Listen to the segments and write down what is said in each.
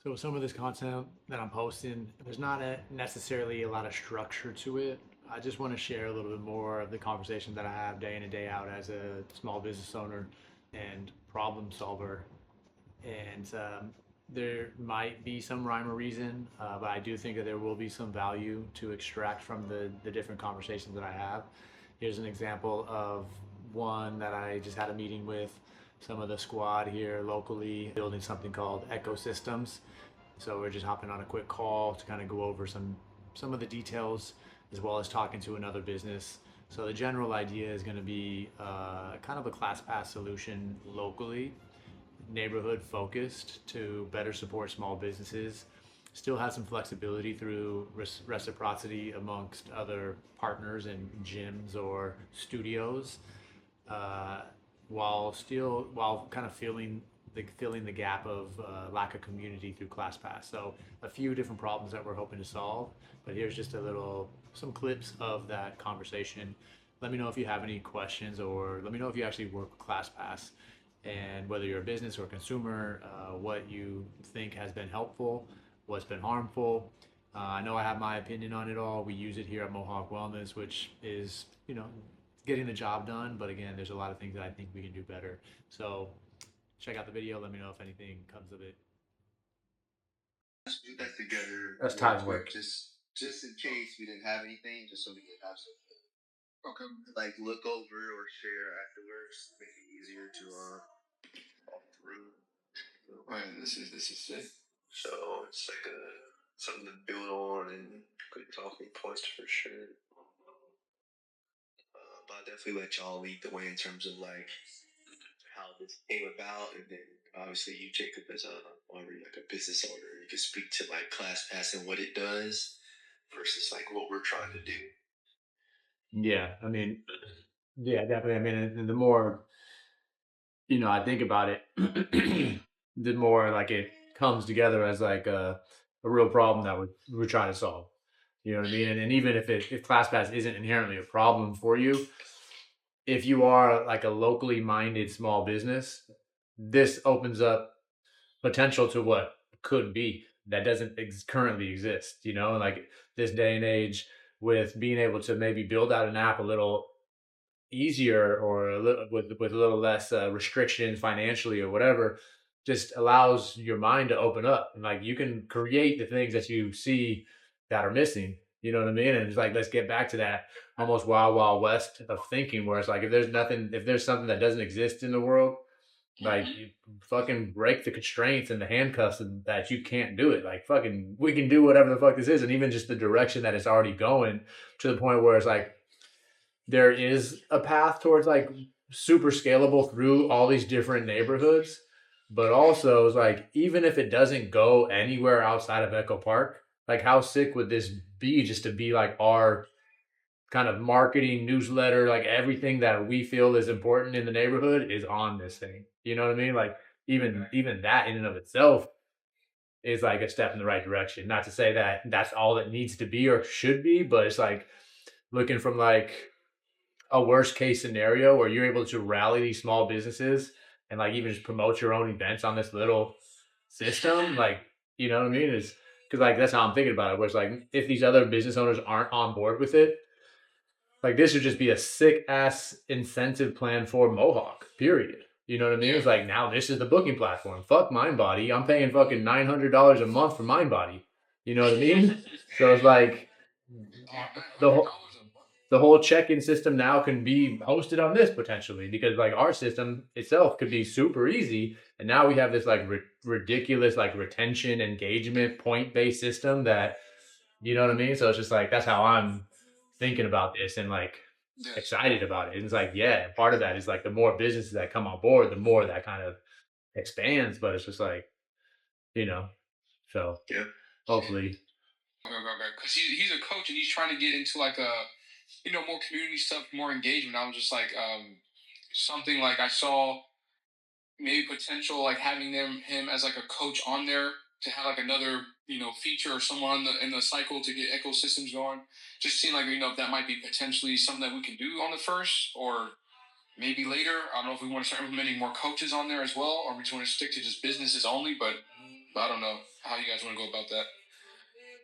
So some of this content that I'm posting, there's not necessarily a lot of structure to it. I just want to share a little bit more of the conversation that I have day in and day out as a small business owner and problem solver. And there might be some rhyme or reason, but I do think that there will be some value to extract from the different conversations that I have. Here's an example of one that I just had a meeting with some of the squad here locally, building something called ecosystems. So we're just hopping on a quick call to kind of go over some of the details as well as talking to another business. So the general idea is going to be kind of a ClassPass solution locally, neighborhood focused to better support small businesses. Still has some flexibility through reciprocity amongst other partners and gyms or studios, uh, while kind of filling the gap of lack of community through ClassPass. So a few different problems that we're hoping to solve. But here's just some clips of that conversation. Let me know if you have any questions, or let me know if you actually work with ClassPass, and whether you're a business or a consumer, what you think has been helpful, what's been harmful. I know I have my opinion on it all. We use it here at Mohawk Wellness, which is, getting the job done. But again, there's a lot of things that I think we can do better. So check out the video. Let me know if anything comes of it. Let's do that together That's real time quick, work. just in case we didn't have anything, just so we can have some okay, like look over or share afterwards, make it easier to walk through. Right, this is it. So it's like a something to build on and good talking points for sure. But I'll definitely let y'all lead the way in terms of like how this came about, and then obviously you, Jacob, as a already like a business owner, you can speak to like ClassPass and what it does versus like what we're trying to do. Yeah, I mean, yeah, definitely. I mean, and the more I think about it, the more like it comes together as like a real problem that we're trying to solve. You know what I mean? And even if ClassPass isn't inherently a problem for you, if you are like a locally minded small business, this opens up potential to what could be that doesn't currently exist. Like this day and age, with being able to maybe build out an app a little easier, or with a little less restrictions financially or whatever, just allows your mind to open up, and like you can create the things that you see that are missing. You know what I mean? And it's like, let's get back to that almost wild west of thinking, where it's like, if there's something that doesn't exist in the world, like you fucking break the constraints and the handcuffs that you can't do it. Like fucking, we can do whatever the fuck this is, and even just the direction that it's already going, to the point where it's like there is a path towards like super scalable through all these different neighborhoods. But also, it's like, even if it doesn't go anywhere outside of Echo Park, like how sick would this be just to be like our kind of marketing newsletter? Like everything that we feel is important in the neighborhood is on this thing. You know what I mean? Like even that in and of itself is like a step in the right direction. Not to say that that's all it needs to be or should be, but it's like looking from like a worst case scenario where you're able to rally these small businesses and like even just promote your own events on this little system. Like, you know what I mean? Is because like that's how I'm thinking about it. Where it's like, if these other business owners aren't on board with it, like this would just be a sick ass incentive plan for Mohawk. Period. You know what I mean? It's like, now this is the booking platform. Fuck MindBody. I'm paying fucking $900 a month for MindBody. You know what I mean? So it's like the whole the whole check-in system now can be hosted on this potentially, because like our system itself could be super easy, and now we have this like ridiculous like retention engagement point-based system that, you know what I mean? So it's just like, that's how I'm thinking about this, and like excited about it. And it's like, yeah, part of that is like the more businesses that come on board, the more that kind of expands. But it's just like, you know so Yeah. hopefully. Because he's a coach and he's trying to get into like a more community stuff, more engagement. I was just like something like I saw maybe potential like having him as like a coach on there to have like another feature or someone in the cycle to get ecosystems going. Just seeing like if that might be potentially something that we can do on the first or maybe later. I don't know if we want to start implementing more coaches on there as well, or we just want to stick to just businesses only. But But I don't know how you guys want to go about that.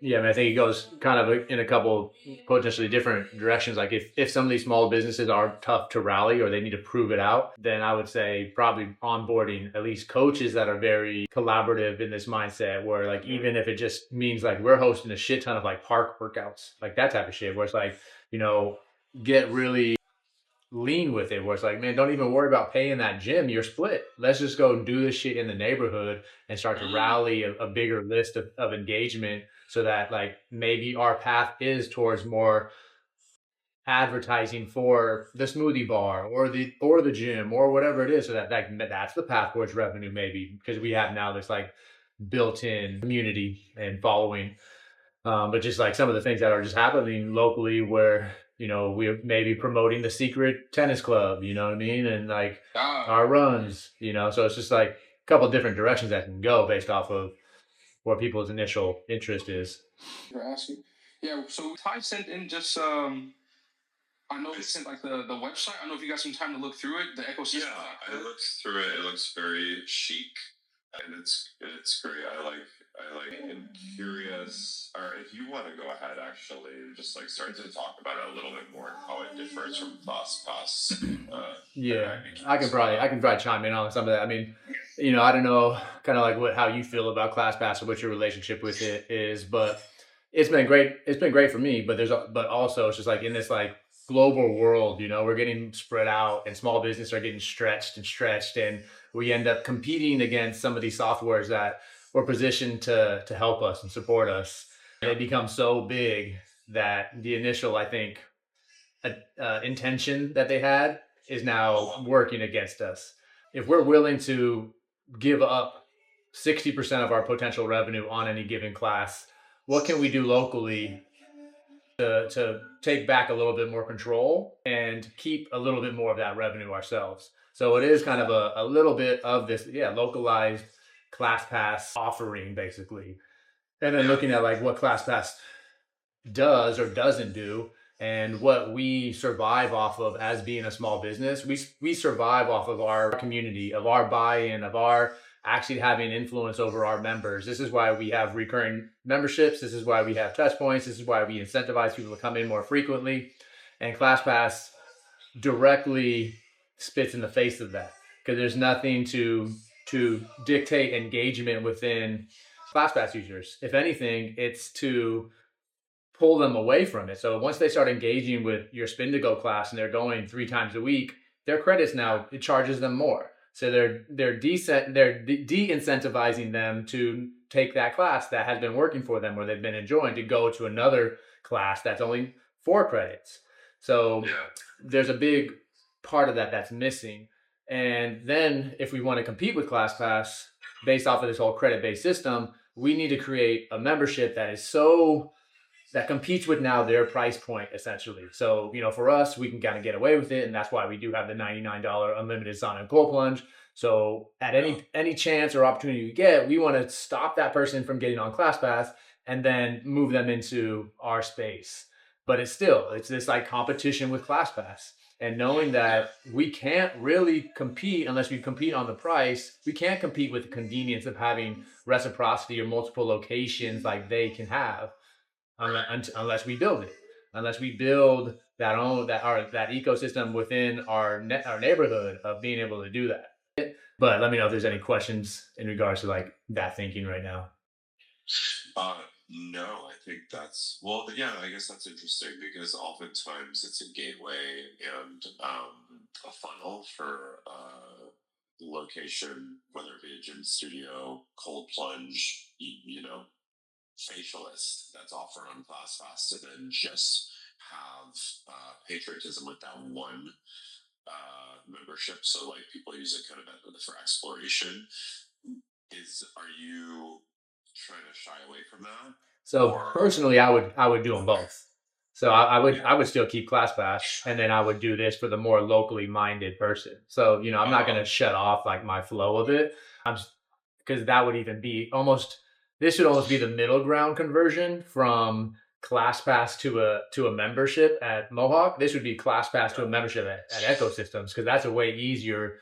Yeah, I mean, I think it goes kind of in a couple potentially different directions. Like if some of these small businesses are tough to rally or they need to prove it out, then I would say probably onboarding at least coaches that are very collaborative in this mindset where like even if it just means like we're hosting a shit ton of like park workouts, like that type of shit, where it's like, you know, get really lean with it where it's like, man, don't even worry about paying that gym. You're split. Let's just go do this shit in the neighborhood and start to rally a bigger list of engagement so that like maybe our path is towards more advertising for the smoothie bar or the gym or whatever it is so that's the path towards revenue maybe because we have now this like built-in community and following but just like some of the things that are just happening locally where, we're maybe promoting the secret tennis club, you know what I mean? And like Ah, our runs, so it's just like a couple different directions that can go based off of what people's initial interest is. you're asking. Yeah. So Ty sent in just I know they sent like the website. I don't know if you got some time to look through it. The ecosystem. Yeah, I looked through it. It looks very chic, and it's great. I like and curious. Or if you want to go ahead, actually, just like start to talk about it a little bit more, how it differs from ClassPass. Yeah, I'd be curious about I that. can probably chime in on some of that. I mean, I don't know kind of like how you feel about ClassPass or what your relationship with it is, but it's been great. It's been great for me, but but also it's just like in this like global world, we're getting spread out and small business are getting stretched and we end up competing against some of these softwares that were positioned to help us and support us. They become so big that the initial, I think, intention that they had is now working against us. If we're willing to give up 60% of our potential revenue on any given class, what can we do locally to take back a little bit more control and keep a little bit more of that revenue ourselves? So it is kind of a little bit of this, yeah, localized ClassPass offering basically. And then looking at like what ClassPass does or doesn't do and what we survive off of as being a small business. We survive off of our community, of our buy-in, of our actually having influence over our members. This is why we have recurring memberships. This is why we have touch points. This is why we incentivize people to come in more frequently. And ClassPass directly spits in the face of that because there's nothing to dictate engagement within ClassPass users. If anything, it's to pull them away from it. So once they start engaging with your spin to go class and they're going 3 times a week, their credits now it charges them more. So they're de-incentivizing them to take that class that has been working for them or they've been enjoying to go to another class that's only 4 credits. So there's a big part of that that's missing. And then if we want to compete with ClassPass based off of this whole credit-based system, we need to create a membership that competes with now their price point essentially. So, for us, we can kind of get away with it. And that's why we do have the $99 unlimited sauna and cold plunge. So at any chance or opportunity we get, we want to stop that person from getting on ClassPass and then move them into our space. But it's this like competition with ClassPass. And knowing that we can't really compete unless we compete on the price, we can't compete with the convenience of having reciprocity or multiple locations like they can have unless we build it, unless we build that ecosystem within our neighborhood of being able to do that. But let me know if there's any questions in regards to like that thinking right now. No, I think that's well. Yeah, I guess that's interesting because oftentimes it's a gateway and a funnel for location, whether it be a gym studio, cold plunge, facialist that's offered on ClassPass to then just have patriotism with that one membership. So like people use it kind of for exploration. Are you trying to shy away from that? So personally, I would do them both. So I would still keep ClassPass, and then I would do this for the more locally minded person. So I'm not going to shut off like my flow of it. I'm because that would even be almost this should almost be the middle ground conversion from ClassPass to a membership at Mohawk. This would be ClassPass to a membership at Ecosystems because that's a way easier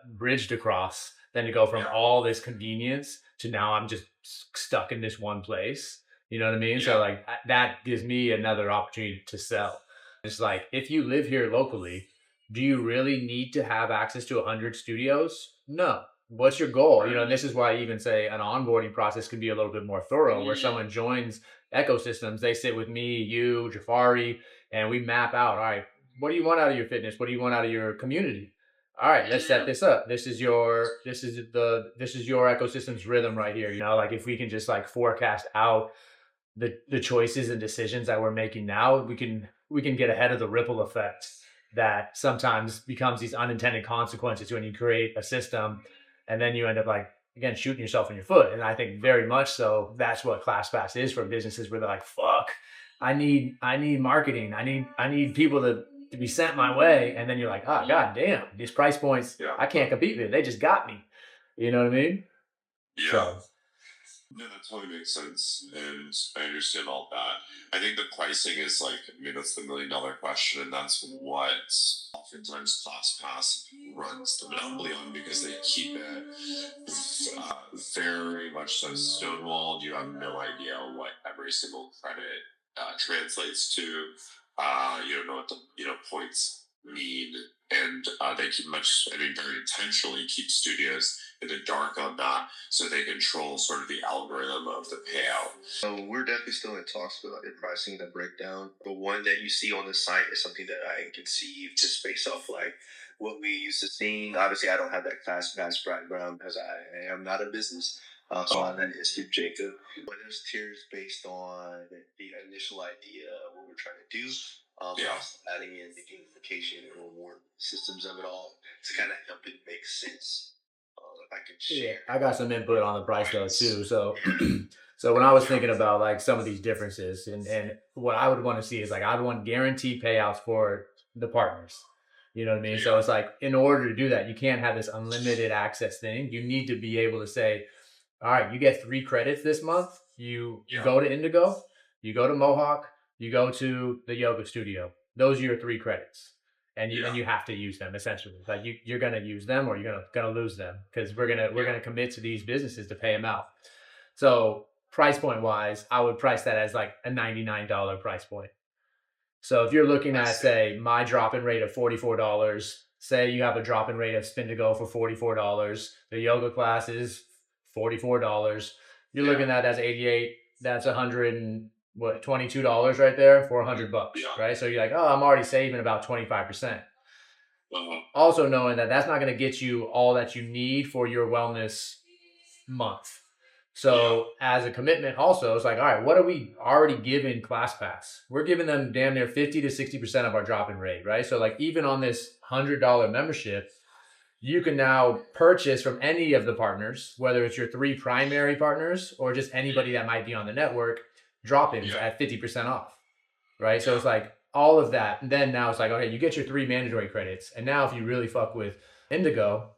bridge to cross than to go from all this convenience to now I'm just stuck in this one place. You know what I mean? So Yeah. like that gives me another opportunity to sell. It's like if you live here locally, do you really need to have access to 100 studios? No. What's your goal? You know, and this is why I even say an onboarding process could be a little bit more thorough, where someone joins ecosystems, they sit with me, you, Jafari, and we map out, all right, what do you want out of your fitness? What do you want out of your community? All right, let's set this up. This is your ecosystem's rhythm right here. You know, like if we can just like forecast out the choices and decisions that we're making now, we can get ahead of the ripple effect that sometimes becomes these unintended consequences when you create a system and then you end up like again shooting yourself in your foot. And I think very much so that's what ClassPass is for businesses where they're like, fuck, I need marketing. I need people to be sent my way. And then you're like, oh god damn, these price points I can't compete with. They just got me. You know what I mean? Yeah. So No, that totally makes sense, and I understand all that. I think the pricing is like, I mean, that's the $1 million question, and that's what oftentimes ClassPass runs the monopoly on because they keep it very much so stonewalled. You have no idea what every single credit translates to. You don't know what the points mean, and they keep I mean, very intentionally keep studios in the dark on that, so they control sort of the algorithm of the payout. So we're definitely still in talks with the pricing, the breakdown. The one that you see on the site is something that I conceive just based off like what we used to seeing. Obviously, I don't have that ClassPass background because I am not a business. So on that is through Jacob. But there's tiers based on the initial idea of what we're trying to do. Also adding in the gamification and reward systems of it all to kind of help it make sense. If I can yeah, share. I got some input on the price though too. So so when I was thinking about like some of these differences and what I would want to see is like I would want guaranteed payouts for the partners. You know what I mean? So it's like in order to do that, you can't have this unlimited access thing. You need to be able to say, all right, you get 3 credits this month. You go to Indigo, you go to Mohawk, you go to the yoga studio. Those are your 3 credits. And you have to use them essentially. Like you're gonna use them or you're gonna lose them because we're gonna commit to these businesses to pay them out. So price point wise, I would price that as like a $99 price point. So if you're looking at, say, my drop-in rate of $44, say you have a drop-in rate of spin to go for $44, the yoga class is $44. You're looking at that's 88. That's 22 dollars right there for $100, right? So you're like, oh, I'm already saving about 25%. Also knowing that that's not going to get you all that you need for your wellness month. So as a commitment, also, it's like, all right, what are we already giving ClassPass? We're giving them damn near 50 to 60% of our drop-in rate, right? So like even on this $100 membership, you can now purchase from any of the partners, whether it's your 3 primary partners or just anybody that might be on the network, drop-ins at 50% off, right? So it's like all of that. And then now it's like, okay, you get your 3 mandatory credits. And now if you really fuck with Indigo,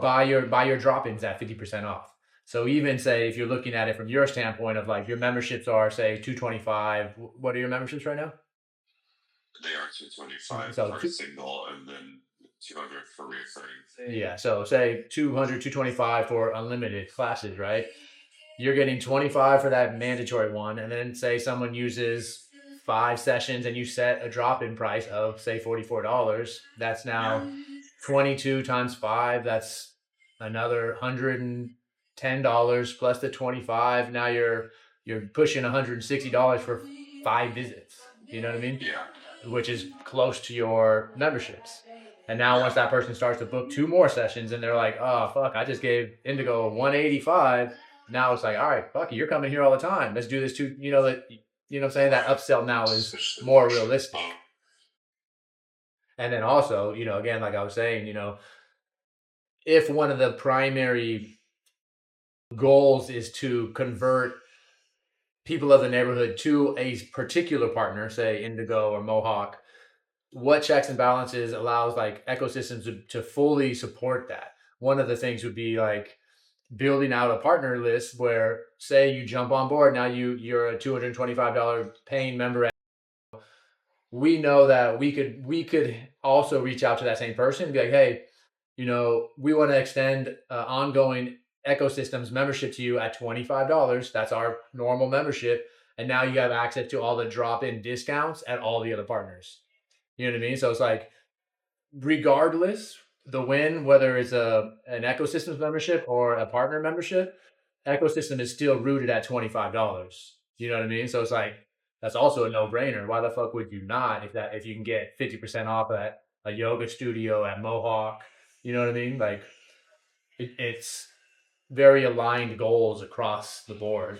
buy your drop-ins at 50% off. So even say if you're looking at it from your standpoint of like your memberships are say 225, what are your memberships right now? They are 225 So for a single, and then 200 for reoccurring. yeah, so say 200, 225 for unlimited classes, right? You're getting 25 for that mandatory one, and then say someone uses 5 sessions and you set a drop-in price of say $44. That's now 22 times 5. That's another $110 plus the 25. Now you're pushing $160 for 5 visits. You know what I mean? Which is close to your memberships. And now once that person starts to book 2 more sessions and they're like, oh fuck, I just gave Indigo 185. Now it's like, all right, fuck you, you're coming here all the time. Let's do this too. What I'm saying? That upsell now is more realistic. And then also, again, like I was saying, if one of the primary goals is to convert people of the neighborhood to a particular partner, say Indigo or Mohawk, what checks and balances allows like ecosystems to fully support that? One of the things would be like building out a partner list where say you jump on board, now you're a $225 paying member. We know that we could also reach out to that same person and be like, hey, we want to extend ongoing Ecosystems membership to you at $25. That's our normal membership. And now you have access to all the drop in discounts at all the other partners. You know what I mean? So it's like, regardless, the win, whether it's an ecosystems membership or a partner membership, ecosystem is still rooted at $25. You know what I mean? So it's like, that's also a no brainer. Why the fuck would you not, if you can get 50% off at a yoga studio at Mohawk? You know what I mean? Like, it's very aligned goals across the board.